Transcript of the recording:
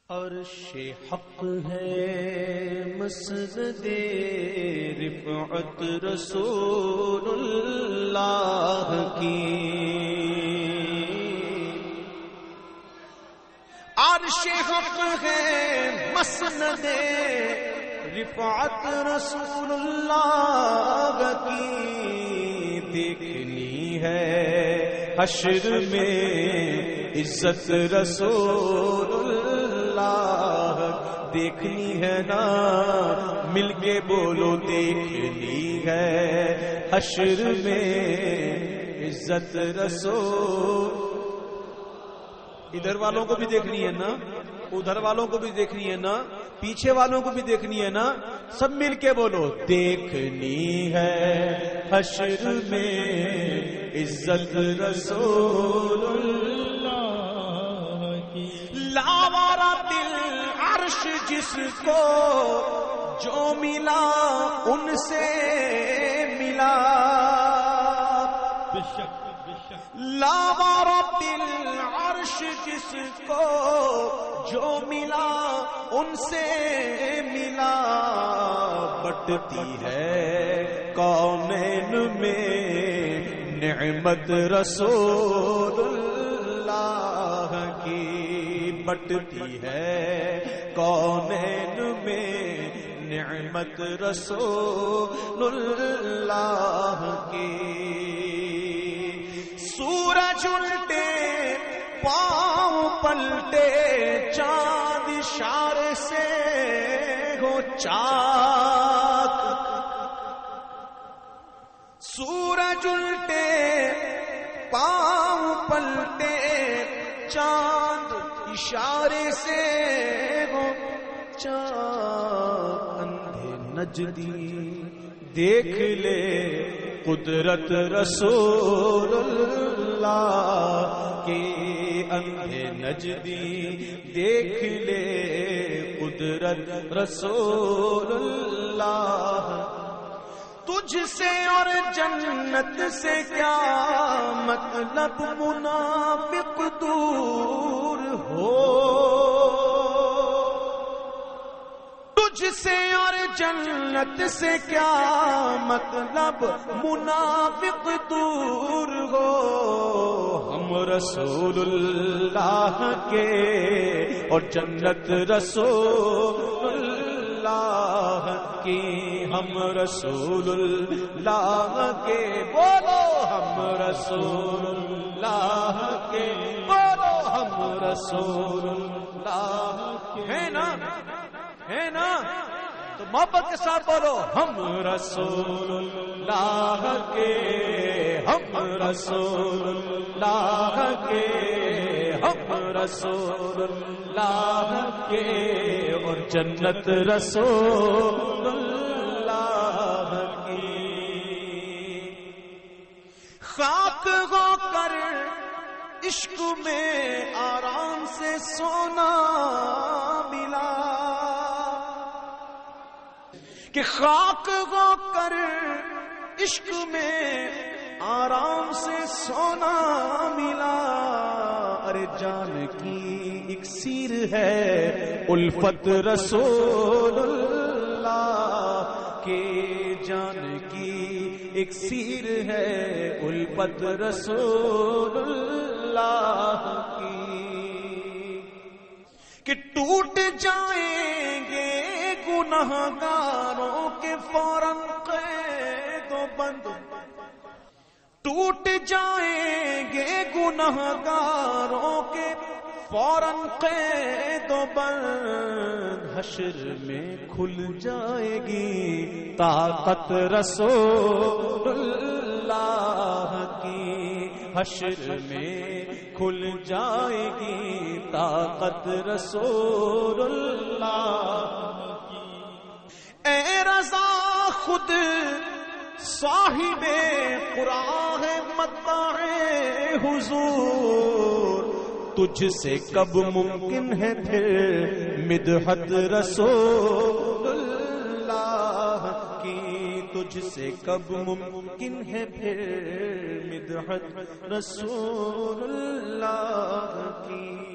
عرش حق ہے مسند رفعت رسول اللہ کی، عرش حق ہے مسند رفعت رسول اللہ کی، دیکھنی ہے حشر میں عزت رسول اللہ، دیکھنی ہے نا مل کے بولو، دیکھنی ہے حشر میں عزت رسول۔ ادھر والوں کو بھی دیکھنی ہے نا، ادھر والوں کو بھی دیکھنی ہے نا، پیچھے والوں کو بھی دیکھنی ہے نا، سب مل کے بولو دیکھنی ہے حشر میں عزت رسول اللہ کی۔ لاوارا دل عرش جس کو جو ملا ان سے ملا، لاوارا دل عرش جس کو جو ملا ان سے ملا، بٹتی ہے کونین میں نعمت رسول اللہ کی، بٹتی ہے کونین میں نعمت رسول اللہ کی۔ سورج الٹے پاؤں پلٹے چاند اشارے سے ہو چاک، سورج الٹے پاؤں پلٹے چاند اشارے سے ہو چاک، اندھے نجدی دیکھ لے قدرت رسول اللہ کی، اندھے نجدی دیکھ لے قدرت رسول اللہ۔ تجھ سے اور جنت سے کیا مطلب منافق دور ہو، تجھ سے اور جنت سے کیا مطلب منافق دور ہو، ہم رسول اللہ کے اور جنت رسول اللہ کی، ہم رسول اللہ کے، بولو ہم رسول اللہ کے، بولو ہم رسول اللہ کے، ہے نا ہے نا، تو محبت کے ساتھ بولو ہم رسول اللہ کے، ہم رسول اللہ کے، ہم رسول اللہ کے اور جنت رسول اللہ کی۔ خاک ہو کر عشق میں آرام سے سونا ملا، کہ خاک ہو کر عشق میں آرام سے سونا ملا، ارے جان کی اکسیر ہے الفت رسول اللہ کے، جان کی اکسیر ہے الفت رسول اللہ کی، کہ ٹوٹ جائیں گے گنہگاروں کے فوراً قید و بند، ٹوٹ جائیں گے گنہگاروں کے فوراً قید و بند، حشر میں کھل جائے گی طاقت رسول اللہ کی، حشر میں کھل جائے گی طاقت رسول اللہ کی۔ اے رضا خود صاحب قرآن ہے متاع حضور، تجھ سے کب ممکن ہے پھر مدحت رسول اللہ کی، تجھ سے کب ممکن ہے پھر مدحت رسول اللہ کی۔